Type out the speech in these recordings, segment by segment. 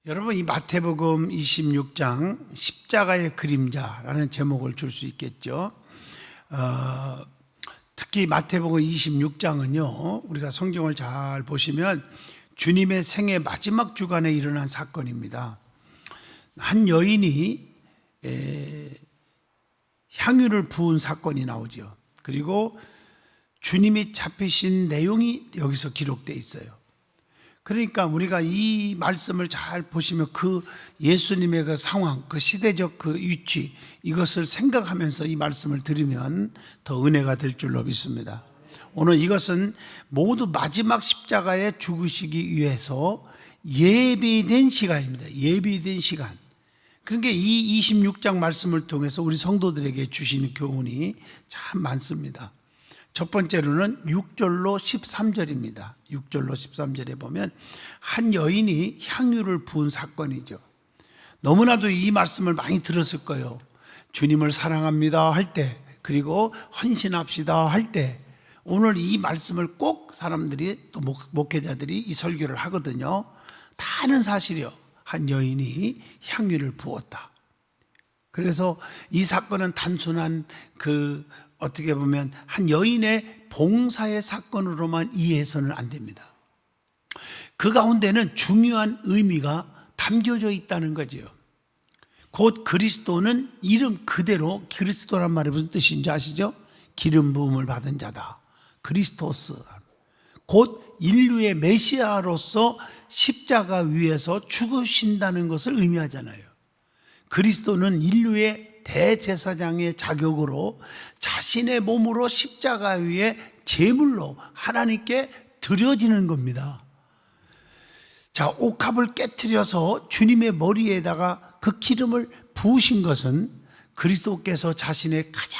여러분, 이 마태복음 26장 십자가의 그림자라는 제목을 줄 수 있겠죠. 특히 마태복음 26장은요, 우리가 성경을 잘 보시면 주님의 생애 마지막 주간에 일어난 사건입니다. 한 여인이 향유를 부은 사건이 나오죠. 그리고 주님이 잡히신 내용이 여기서 기록되어 있어요. 그러니까 우리가 이 말씀을 잘 보시면 그 예수님의 그 상황, 그 시대적 그 위치, 이것을 생각하면서 이 말씀을 들으면 더 은혜가 될 줄로 믿습니다. 오늘 이것은 모두 마지막 십자가에 죽으시기 위해서 예비된 시간입니다. 예비된 시간. 그러니까 이 26장 말씀을 통해서 우리 성도들에게 주시는 교훈이 참 많습니다. 첫 번째로는 6절로 13절입니다. 6절로 13절에 보면 한 여인이 향유를 부은 사건이죠. 너무나도 이 말씀을 많이 들었을 거예요. 주님을 사랑합니다 할 때, 그리고 헌신합시다 할 때, 오늘 이 말씀을 꼭 사람들이, 또 목회자들이 이 설교를 하거든요. 다 아는 사실이요. 한 여인이 향유를 부었다. 그래서 이 사건은 단순한 어떻게 보면 한 여인의 봉사의 사건으로만 이해해서는 안 됩니다. 그 가운데는 중요한 의미가 담겨져 있다는 거죠. 곧 그리스도는 이름 그대로, 그리스도란 말이 무슨 뜻인지 아시죠? 기름 부음을 받은 자다. 그리스토스. 곧 인류의 메시아로서 십자가 위에서 죽으신다는 것을 의미하잖아요. 그리스도는 인류의 대제사장의 자격으로 자신의 몸으로 십자가 위에 제물로 하나님께 드려지는 겁니다. 자, 옥합을 깨트려서 주님의 머리에다가 그 기름을 부으신 것은 그리스도께서 자신의 가장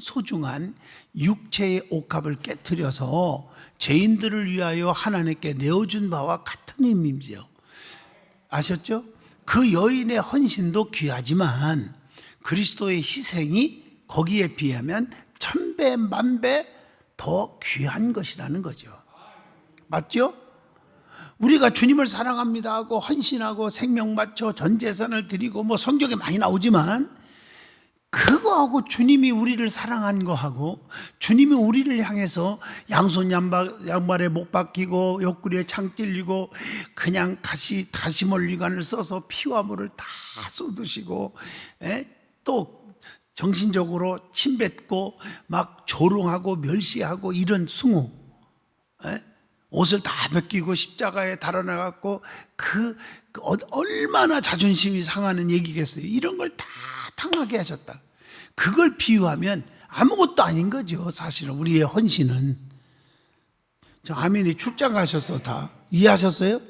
소중한 육체의 옥합을 깨트려서 죄인들을 위하여 하나님께 내어준 바와 같은 의미지요. 아셨죠? 그 여인의 헌신도 귀하지만 그리스도의 희생이 거기에 비하면 1000배, 10,000배 더 귀한 것이라는 거죠. 맞죠? 우리가 주님을 사랑합니다 하고 헌신하고 생명 바쳐 전 재산을 드리고 성경에 많이 나오지만 그거하고 주님이 우리를 사랑한 거하고 주님이 우리를 향해서 양손 양발에 못 박히고 옆구리에 창 찔리고 그냥 다시멀리관을 써서 피와 물을 다 쏟으시고 또 정신적으로 침뱉고 막 조롱하고 멸시하고 이런 숭호, 옷을 다 벗기고 십자가에 달아나갖고 얼마나 자존심이 상하는 얘기겠어요. 이런 걸 다 당하게 하셨다. 그걸 비유하면 아무것도 아닌 거죠. 사실은 우리의 헌신은. 저 아멘이 출장 가셨어. 다 이해하셨어요?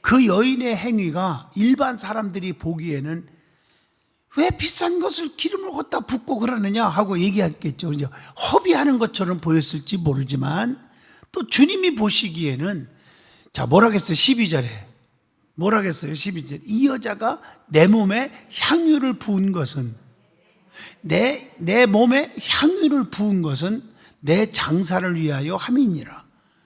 그 여인의 행위가 일반 사람들이 보기에는 왜 비싼 것을 기름을 걷다 붓고 그러느냐 하고 얘기했겠죠. 이제 허비하는 것처럼 보였을지 모르지만 또 주님이 보시기에는, 자, 뭐라겠어요? 12절에 뭐라겠어요? 12절. 이 여자가 내 몸에 향유를 부은 것은, 내 몸에 향유를 부은 것은 내 장사를 위하여 함이니라.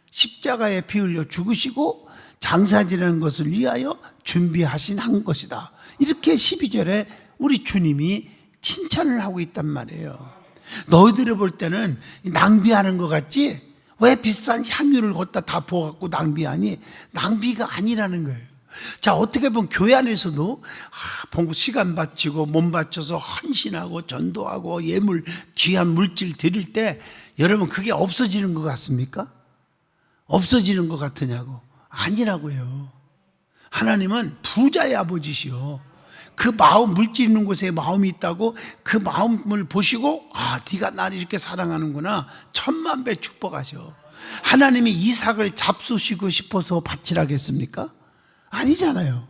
십자가에 피 흘려 죽으시고 장사지라는 것을 위하여 준비하신 한 것이다. 이렇게 12절에 우리 주님이 칭찬을 하고 있단 말이에요. 너희들이 볼 때는 낭비하는 것 같지? 왜 비싼 향유를 걷다 다 부어갖고 낭비하니? 낭비가 아니라는 거예요. 자, 어떻게 보면 교회 안에서도 시간 바치고 몸 바쳐서 헌신하고 전도하고 예물, 귀한 물질 드릴 때 여러분 그게 없어지는 것 같습니까? 없어지는 것 같으냐고. 아니라고요. 하나님은 부자의 아버지시오. 그 마음, 물질 있는 곳에 마음이 있다고 그 마음을 보시고 네가 나를 이렇게 사랑하는구나, 10,000,000배 축복하셔. 하나님이 이삭을 잡수시고 싶어서 바치라겠습니까? 아니잖아요.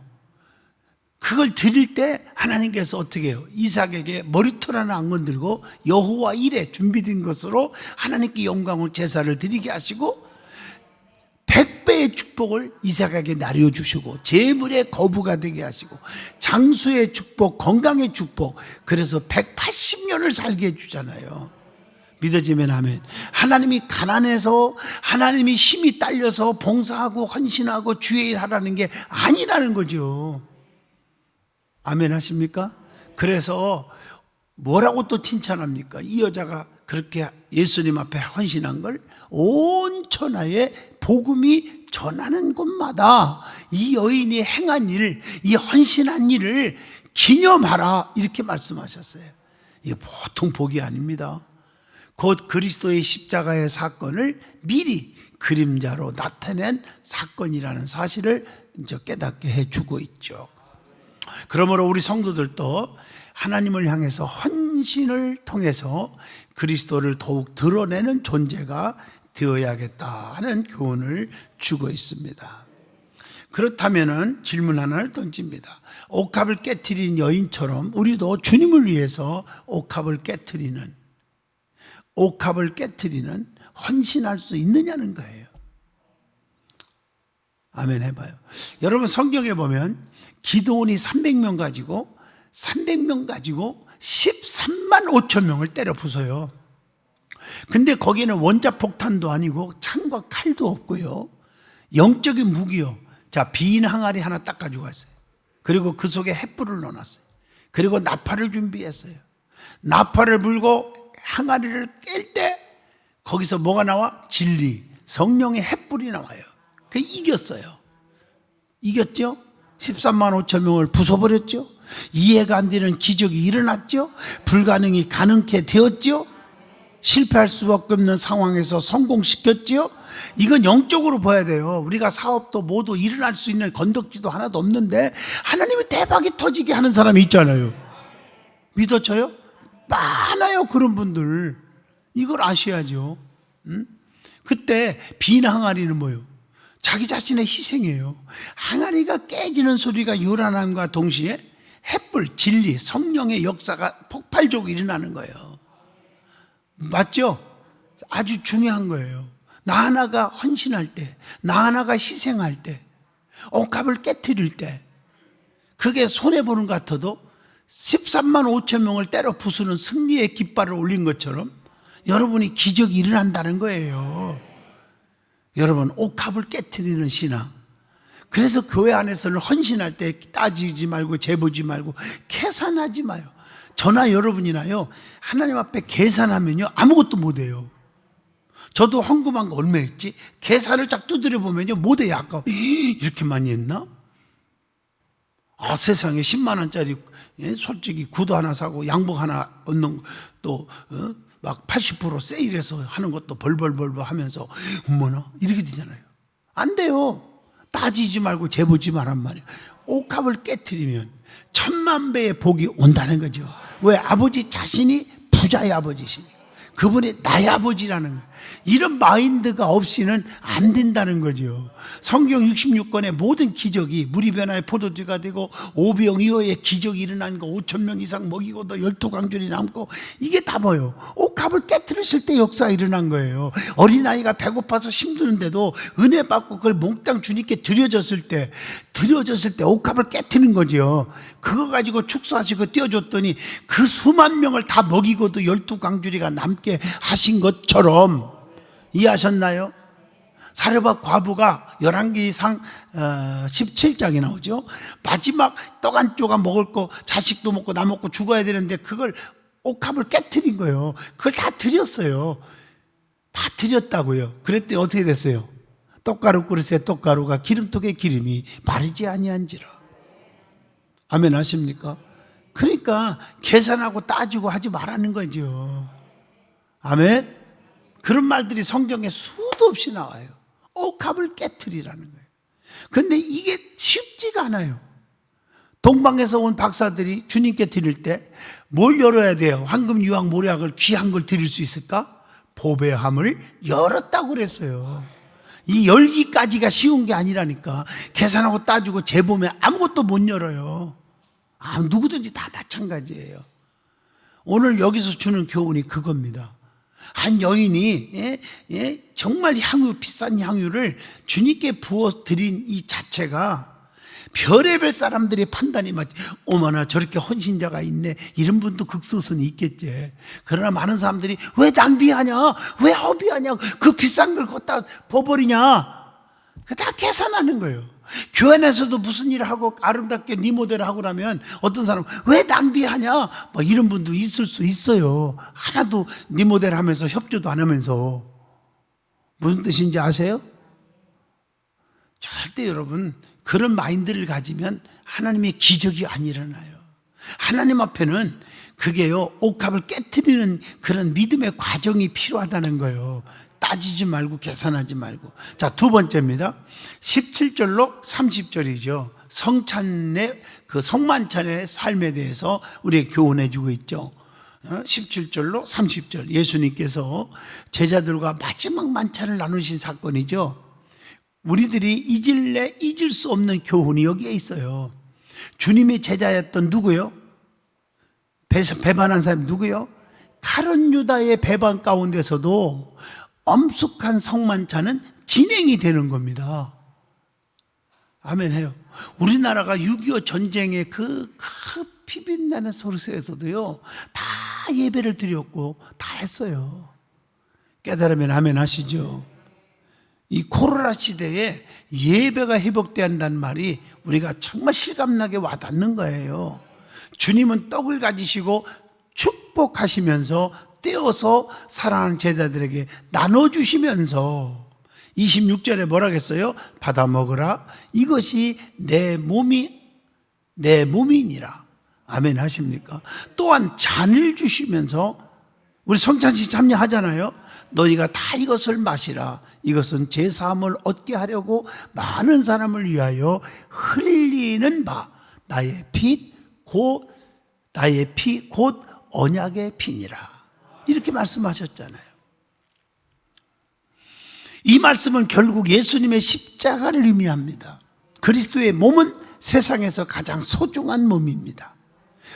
그걸 드릴 때 하나님께서 어떻게 해요? 이삭에게 머리털 하나 안 건들고 여호와 일에 준비된 것으로 하나님께 영광을 제사를 드리게 하시고 100배의 축복을 이삭에게 나눠주시고 재물의 거부가 되게 하시고 장수의 축복, 건강의 축복, 그래서 180년을 살게 해주잖아요. 믿어지면 아멘. 하나님이 가난해서 하나님이 힘이 딸려서 봉사하고 헌신하고 주의 일 하라는 게 아니라는 거죠. 아멘 하십니까? 그래서 뭐라고 또 칭찬합니까? 이 여자가 그렇게 예수님 앞에 헌신한 걸 온 천하에 복음이 전하는 곳마다 이 여인이 행한 일, 이 헌신한 일을 기념하라 이렇게 말씀하셨어요. 이게 보통 복이 아닙니다. 곧 그리스도의 십자가의 사건을 미리 그림자로 나타낸 사건이라는 사실을 이제 깨닫게 해주고 있죠. 그러므로 우리 성도들도 하나님을 향해서 헌신을 통해서 그리스도를 더욱 드러내는 존재가 되어야겠다 하는 교훈을 주고 있습니다. 그렇다면 질문 하나를 던집니다. 옥합을 깨트린 여인처럼 우리도 주님을 위해서 옥합을 깨트리는 헌신할 수 있느냐는 거예요. 아멘 해봐요. 여러분 성경에 보면 기드온이 300명 가지고 13만 5천 명을 때려 부숴요. 근데 거기는 원자폭탄도 아니고 창과 칼도 없고요. 영적인 무기요. 자, 빈 항아리 하나 딱 가지고 왔어요. 그리고 그 속에 횃불을 넣어놨어요. 그리고 나팔을 준비했어요. 나팔을 불고 항아리를 깰 때 거기서 뭐가 나와? 진리, 성령의 횃불이 나와요. 그 이겼어요. 이겼죠? 13만 5천 명을 부숴버렸죠? 이해가 안 되는 기적이 일어났죠? 불가능이 가능케 되었죠? 실패할 수밖에 없는 상황에서 성공시켰죠? 이건 영적으로 봐야 돼요. 우리가 사업도 모두 일어날 수 있는 건덕지도 하나도 없는데 하나님이 대박이 터지게 하는 사람이 있잖아요. 믿어져요? 많아요, 그런 분들. 이걸 아셔야죠. 그때 빈 항아리는 뭐예요? 자기 자신의 희생이에요. 항아리가 깨지는 소리가 요란함과 동시에 횃불, 진리, 성령의 역사가 폭발적으로 일어나는 거예요. 맞죠? 아주 중요한 거예요. 나 하나가 헌신할 때, 나 하나가 희생할 때, 옥합을 깨트릴 때, 그게 손해보는 것 같아도 13만 5천 명을 때려 부수는 승리의 깃발을 올린 것처럼 여러분이 기적이 일어난다는 거예요. 여러분, 옥합을 깨트리는 신앙. 그래서 교회 안에서는 헌신할 때 따지지 말고 재보지 말고 계산하지 마요. 저나 여러분이나요, 하나님 앞에 계산하면요 아무것도 못해요. 저도 헌금한 거 얼마 했지? 계산을 딱 두드려 보면요 못해요. 아까 이렇게 많이 했나? 아, 세상에 10만 원짜리 솔직히 구두 하나 사고 양복 하나 얻는 또 막 80% 세일해서 하는 것도 벌벌벌벌 하면서 어머나 이렇게 되잖아요. 안 돼요. 따지지 말고 재보지 말란 말이에요. 옥합을 깨트리면 1000만 배의 복이 온다는 거죠. 왜? 아버지 자신이 부자의 아버지시니까. 그분이 나의 아버지라는 거예요. 이런 마인드가 없이는 안 된다는 거죠. 성경 66권의 모든 기적이 물이 변화의 포도주가 되고 오병 이어의 기적이 일어나는 거 5천 명 이상 먹이고 또 12광줄이 남고 이게 다 뭐예요? 옥합을 깨트리실 때 역사가 일어난 거예요. 어린아이가 배고파서 힘드는데도 은혜 받고 그걸 몽땅 주님께 드려졌을 때 옥합을 깨트리는 거죠. 그거 가지고 축사하시고 띄워줬더니 그 수만 명을 다 먹이고도 12광줄이가 남게 하신 것처럼 이해하셨나요? 사르밧 과부가 11기상 17장에 나오죠. 마지막 떡 한 조각 먹을 거 자식도 먹고 나 먹고 죽어야 되는데 그걸 옥합을 깨트린 거예요. 그걸 다 드렸어요. 다 드렸다고요. 그랬더니 어떻게 됐어요? 떡가루 그릇에 떡가루가 기름통에 기름이 마르지 아니한지라. 아멘 하십니까? 그러니까 계산하고 따지고 하지 말라는 거죠. 아멘. 그런 말들이 성경에 수도 없이 나와요. 옥합을 깨트리라는 거예요. 그런데 이게 쉽지가 않아요. 동방에서 온 박사들이 주님께 드릴 때 뭘 열어야 돼요? 황금, 유황, 모략을 귀한 걸 드릴 수 있을까? 보배함을 열었다고 그랬어요. 이 열기까지가 쉬운 게 아니라니까. 계산하고 따지고 재보면 아무것도 못 열어요. 누구든지 다 마찬가지예요. 오늘 여기서 주는 교훈이 그겁니다. 한 여인이 정말 비싼 향유를 주님께 부어 드린 이 자체가 별의별 사람들의 판단이 맞지. 어머나 저렇게 헌신자가 있네. 이런 분도 극소수는 있겠지. 그러나 많은 사람들이 왜 낭비하냐? 왜 허비하냐? 그 비싼 걸 갖다 버버리냐? 그 다 계산하는 거예요. 교회 안에서도 무슨 일을 하고 아름답게 리모델을 하고 나면 어떤 사람은 왜 낭비하냐? 막 이런 분도 있을 수 있어요. 하나도 리모델 하면서 협조도 안 하면서. 무슨 뜻인지 아세요? 절대 여러분 그런 마인드를 가지면 하나님의 기적이 안 일어나요. 하나님 앞에는 그게요, 옥합을 깨트리는 그런 믿음의 과정이 필요하다는 거예요. 따지지 말고 계산하지 말고. 자, 두 번째입니다. 17절로 30절이죠. 성찬의 그 성만찬의 삶에 대해서 우리에게 교훈해 주고 있죠. 17절로 30절 예수님께서 제자들과 마지막 만찬을 나누신 사건이죠. 우리들이 잊을 수 없는 교훈이 여기에 있어요. 주님의 제자였던 누구요? 배반한 사람이 누구요? 카른 유다의 배반 가운데서도 엄숙한 성만찬은 진행이 되는 겁니다. 아멘 해요. 우리나라가 6.25 전쟁의 그 피빛나는 소리에서도요, 다 예배를 드렸고 다 했어요. 깨달으면 아멘 하시죠. 이 코로나 시대에 예배가 회복돼야 한다는 말이 우리가 정말 실감나게 와닿는 거예요. 주님은 떡을 가지시고 축복하시면서 떼어서 사랑하는 제자들에게 나눠주시면서 26절에 뭐라고 했어요? 받아 먹으라. 이것이 내 몸이니라. 아멘 하십니까? 또한 잔을 주시면서 우리 성찬식 참여하잖아요. 너희가 다 이것을 마시라. 이것은 제 사함을 얻게 하려고 많은 사람을 위하여 흘리는 바 나의 피 곧 언약의 피니라. 이렇게 말씀하셨잖아요. 이 말씀은 결국 예수님의 십자가를 의미합니다. 그리스도의 몸은 세상에서 가장 소중한 몸입니다.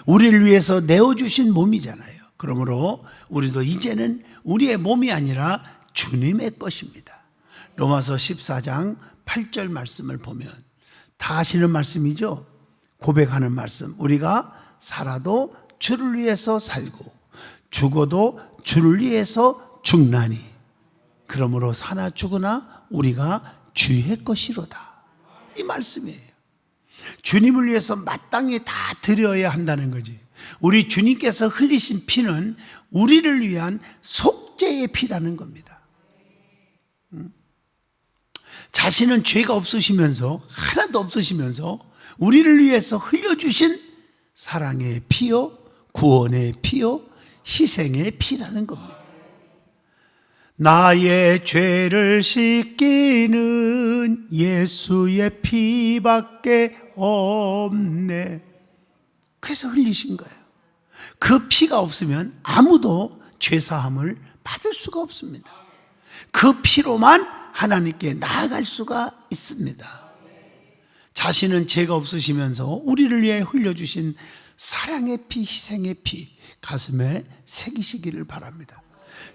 우리를 위해서 내어주신 몸이잖아요. 그러므로 우리도 이제는 우리의 몸이 아니라 주님의 것입니다. 로마서 14장 8절 말씀을 보면 다 아시는 말씀이죠. 고백하는 말씀. 우리가 살아도 주를 위해서 살고 죽어도 주를 위해서 죽나니 그러므로 사나 죽으나 우리가 주의 것이로다. 이 말씀이에요. 주님을 위해서 마땅히 다 드려야 한다는 거지. 우리 주님께서 흘리신 피는 우리를 위한 속죄의 피라는 겁니다. 자신은 죄가 없으시면서 하나도 없으시면서 우리를 위해서 흘려주신 사랑의 피요 구원의 피요 희생의 피라는 겁니다. 나의 죄를 씻기는 예수의 피밖에 없네. 그래서 흘리신 거예요. 그 피가 없으면 아무도 죄사함을 받을 수가 없습니다. 그 피로만 하나님께 나아갈 수가 있습니다. 자신은 죄가 없으시면서 우리를 위해 흘려주신 사랑의 피, 희생의 피 가슴에 새기시기를 바랍니다.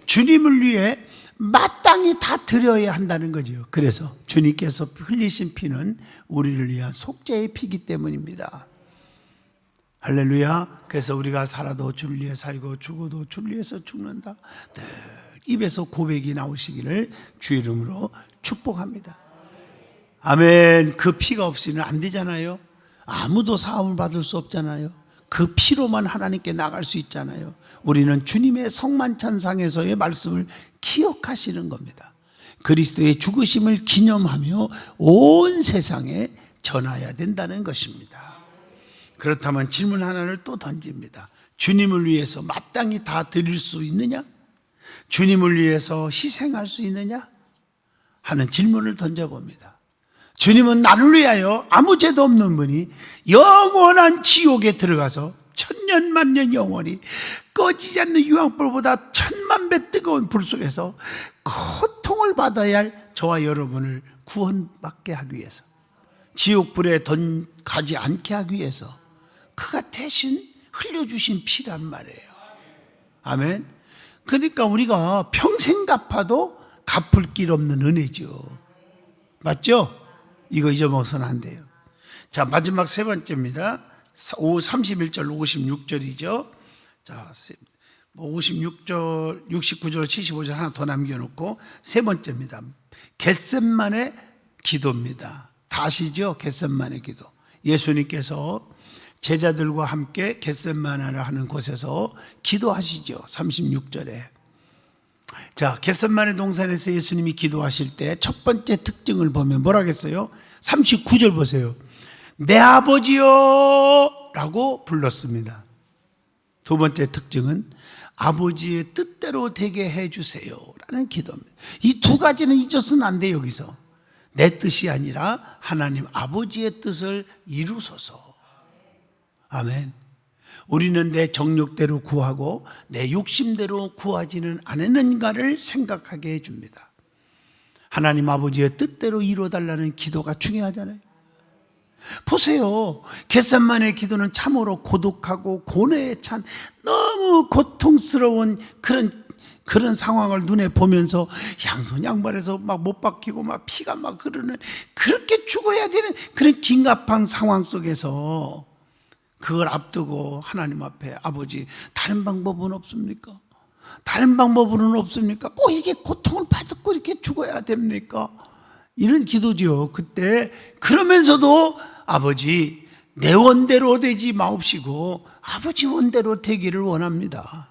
주님을 위해 마땅히 다 드려야 한다는 거죠. 그래서 주님께서 흘리신 피는 우리를 위한 속죄의 피이기 때문입니다. 할렐루야. 그래서 우리가 살아도 주를 위해 살고 죽어도 주를 위해서 죽는다. 늘 입에서 고백이 나오시기를 주 이름으로 축복합니다. 아멘. 그 피가 없이는 안 되잖아요. 아무도 사함을 받을 수 없잖아요. 그 피로만 하나님께 나갈 수 있잖아요. 우리는 주님의 성만찬상에서의 말씀을 기억하시는 겁니다. 그리스도의 죽으심을 기념하며 온 세상에 전해야 된다는 것입니다. 그렇다면 질문 하나를 또 던집니다. 주님을 위해서 마땅히 다 드릴 수 있느냐? 주님을 위해서 희생할 수 있느냐? 하는 질문을 던져봅니다. 주님은 나를 위하여 아무 죄도 없는 분이 영원한 지옥에 들어가서 천년 만년 영원히 꺼지지 않는 유황불보다 1000만 배 뜨거운 불 속에서 고통을 받아야 할 저와 여러분을 구원받게 하기 위해서, 지옥불에 가지 않게 하기 위해서 그가 대신 흘려주신 피란 말이에요. 아멘. 그러니까 우리가 평생 갚아도 갚을 길 없는 은혜죠. 맞죠? 이거 잊어먹어서는 안 돼요. 자, 마지막 세 번째입니다. 31절 56절이죠. 자, 56절, 69절, 75절 하나 더 남겨놓고 세 번째입니다. 겟셋만의 기도입니다. 다 아시죠? 겟셋만의 기도. 예수님께서 제자들과 함께 겟셋마네를 하는 곳에서 기도하시죠. 36절에. 자, 겟셋마네 동산에서 예수님이 기도하실 때 첫 번째 특징을 보면 뭐라겠어요? 39절 보세요. 내 아버지요 라고 불렀습니다. 두 번째 특징은 아버지의 뜻대로 되게 해주세요 라는 기도입니다. 이 두 가지는 잊어서는 안 돼요. 여기서 내 뜻이 아니라 하나님 아버지의 뜻을 이루소서. 아멘. 우리는 내 정욕대로 구하고 내 욕심대로 구하지는 않았는가를 생각하게 해줍니다. 하나님 아버지의 뜻대로 이루어달라는 기도가 중요하잖아요. 보세요. 겟셋마네 기도는 참으로 고독하고 고뇌에 찬 너무 고통스러운 그런 상황을 눈에 보면서 양손 양발에서 막 못 박히고 막 피가 막 흐르는, 그렇게 죽어야 되는 그런 긴급한 상황 속에서 그걸 앞두고 하나님 앞에 아버지 다른 방법은 없습니까? 다른 방법은 없습니까? 꼭 이렇게 고통을 받고 이렇게 죽어야 됩니까? 이런 기도죠. 그때 그러면서도 아버지 내 원대로 되지 마옵시고 아버지 원대로 되기를 원합니다.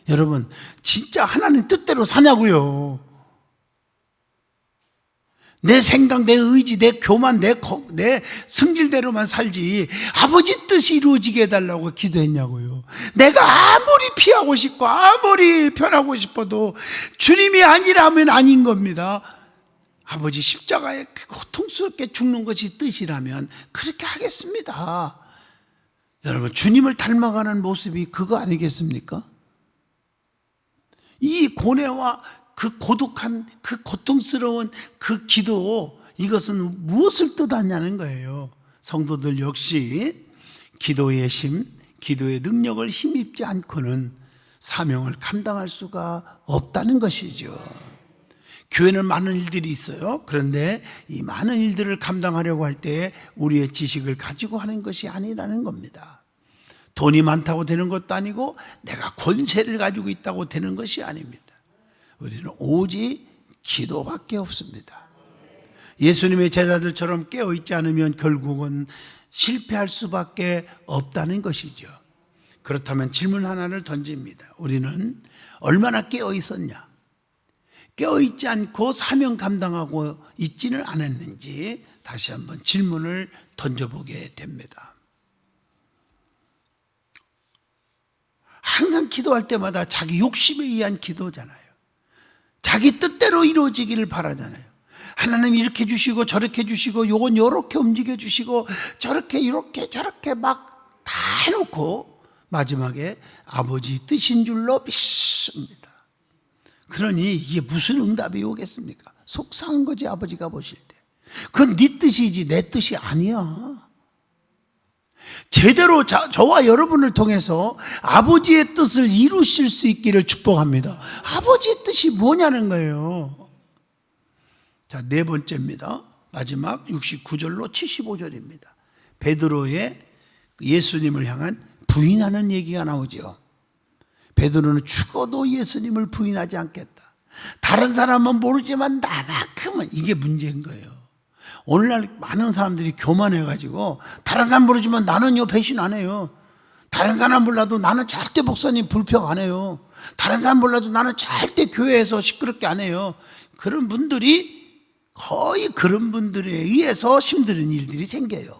여러분 진짜 하나님 뜻대로 사냐고요? 내 생각, 내 의지, 내 교만, 내 승질대로만 살지 아버지 뜻이 이루어지게 해달라고 기도했냐고요. 내가 아무리 피하고 싶고 아무리 편하고 싶어도 주님이 아니라면 아닌 겁니다. 아버지 십자가에 고통스럽게 죽는 것이 뜻이라면 그렇게 하겠습니다. 여러분 주님을 닮아가는 모습이 그거 아니겠습니까? 이 고뇌와 그 고독한, 그 고통스러운 그 기도, 이것은 무엇을 뜻하냐는 거예요. 성도들 역시 기도의 힘, 기도의 능력을 힘입지 않고는 사명을 감당할 수가 없다는 것이죠. 교회는 많은 일들이 있어요. 그런데 이 많은 일들을 감당하려고 할 때 우리의 지식을 가지고 하는 것이 아니라는 겁니다. 돈이 많다고 되는 것도 아니고 내가 권세를 가지고 있다고 되는 것이 아닙니다. 우리는 오직 기도밖에 없습니다. 예수님의 제자들처럼 깨어있지 않으면 결국은 실패할 수밖에 없다는 것이죠. 그렇다면 질문 하나를 던집니다. 우리는 얼마나 깨어있었냐? 깨어있지 않고 사명 감당하고 있지는 않았는지 다시 한번 질문을 던져보게 됩니다. 항상 기도할 때마다 자기 욕심에 의한 기도잖아요. 자기 뜻대로 이루어지기를 바라잖아요. 하나님 이렇게 주시고 저렇게 주시고 요건 요렇게 움직여 주시고 저렇게 이렇게 저렇게 막 다 해놓고 마지막에 아버지 뜻인 줄로 믿습니다. 그러니 이게 무슨 응답이 오겠습니까? 속상한 거지. 아버지가 보실 때 그건 네 뜻이지 내 뜻이 아니야. 제대로 저와 여러분을 통해서 아버지의 뜻을 이루실 수 있기를 축복합니다. 아버지의 뜻이 뭐냐는 거예요. 자, 네 번째입니다. 마지막 69절로 75절입니다. 베드로의 예수님을 향한 부인하는 얘기가 나오죠. 베드로는 죽어도 예수님을 부인하지 않겠다. 다른 사람은 모르지만 나만큼은, 이게 문제인 거예요. 오늘날 많은 사람들이 교만해가지고 다른 사람 모르지만 나는요 배신 안 해요. 다른 사람 몰라도 나는 절대 목사님 불평 안 해요. 다른 사람 몰라도 나는 절대 교회에서 시끄럽게 안 해요. 그런 분들이 거의 그런 분들에 의해서 힘든 일들이 생겨요.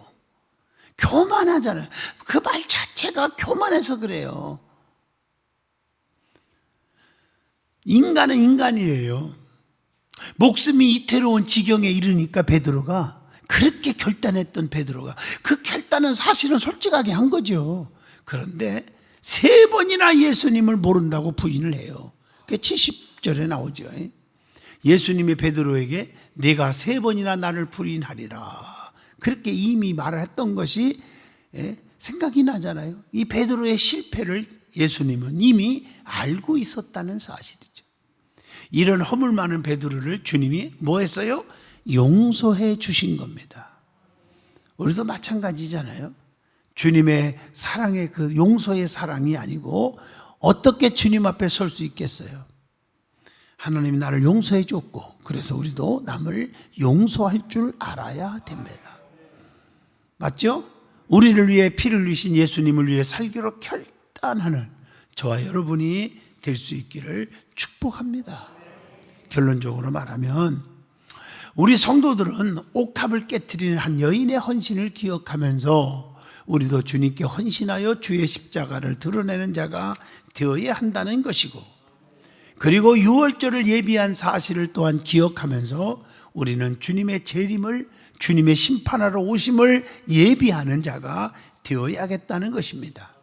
교만하잖아요. 그 말 자체가 교만해서 그래요. 인간은 인간이에요. 목숨이 이태로운 지경에 이르니까 베드로가, 그렇게 결단했던 베드로가 그 결단은 사실은 솔직하게 한 거죠. 그런데 3번이나 예수님을 모른다고 부인을 해요. 그게 70절에 나오죠. 예수님이 베드로에게 내가 3번이나 나를 부인하리라, 그렇게 이미 말을 했던 것이 생각이 나잖아요. 이 베드로의 실패를 예수님은 이미 알고 있었다는 사실이죠. 이런 허물 많은 베드로를 주님이 뭐 했어요? 용서해 주신 겁니다. 우리도 마찬가지잖아요. 주님의 사랑의 그 용서의 사랑이 아니고 어떻게 주님 앞에 설 수 있겠어요? 하나님이 나를 용서해 줬고, 그래서 우리도 남을 용서할 줄 알아야 됩니다. 맞죠? 우리를 위해 피를 흘리신 예수님을 위해 살기로 결단하는 저와 여러분이 될 수 있기를 축복합니다. 결론적으로 말하면 우리 성도들은 옥탑을 깨트리는 한 여인의 헌신을 기억하면서 우리도 주님께 헌신하여 주의 십자가를 드러내는 자가 되어야 한다는 것이고, 그리고 유월절을 예비한 사실을 또한 기억하면서 우리는 주님의 재림을, 주님의 심판하러 오심을 예비하는 자가 되어야겠다는 것입니다.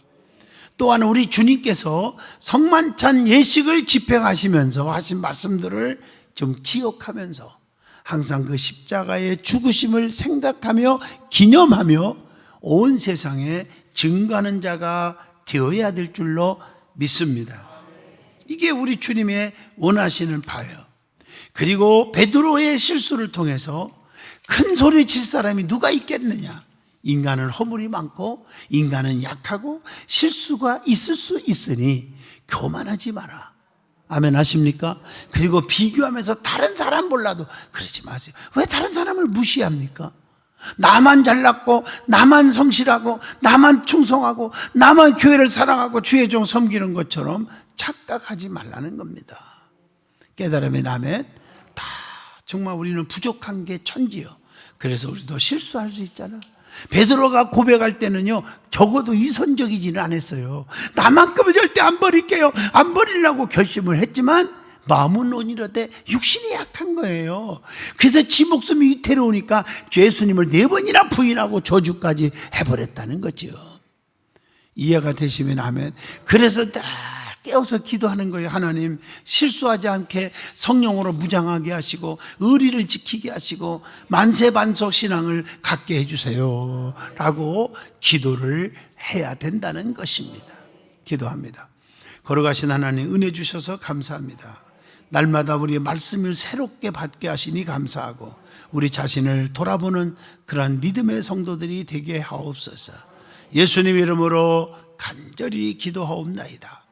또한 우리 주님께서 성만찬 예식을 집행하시면서 하신 말씀들을 좀 기억하면서 항상 그 십자가의 죽으심을 생각하며 기념하며 온 세상에 증거하는 자가 되어야 될 줄로 믿습니다. 이게 우리 주님의 원하시는 바예요. 그리고 베드로의 실수를 통해서 큰 소리 칠 사람이 누가 있겠느냐? 인간은 허물이 많고 인간은 약하고 실수가 있을 수 있으니 교만하지 마라. 아멘 하십니까? 그리고 비교하면서 다른 사람 몰라도 그러지 마세요. 왜 다른 사람을 무시합니까? 나만 잘났고 나만 성실하고 나만 충성하고 나만 교회를 사랑하고 주의 종 섬기는 것처럼 착각하지 말라는 겁니다. 깨달음의 아멘. 다 정말 우리는 부족한 게 천지요. 그래서 우리도 실수할 수 있잖아. 베드로가 고백할 때는요, 적어도 위선적이지는 않았어요. 나만큼은 절대 안 버릴게요, 안 버리려고 결심을 했지만 마음은 온이로되 육신이 약한 거예요. 그래서 지 목숨이 위태로우니까 예수님을 4번이나 부인하고 저주까지 해버렸다는 거죠. 이해가 되시면 아멘. 그래서 딱 깨어서 기도하는 거예요. 하나님, 실수하지 않게 성령으로 무장하게 하시고 의리를 지키게 하시고 만세반석 신앙을 갖게 해주세요 라고 기도를 해야 된다는 것입니다. 기도합니다. 걸어가신 하나님, 은혜 주셔서 감사합니다. 날마다 우리의 말씀을 새롭게 받게 하시니 감사하고 우리 자신을 돌아보는 그러한 믿음의 성도들이 되게 하옵소서. 예수님 이름으로 간절히 기도하옵나이다.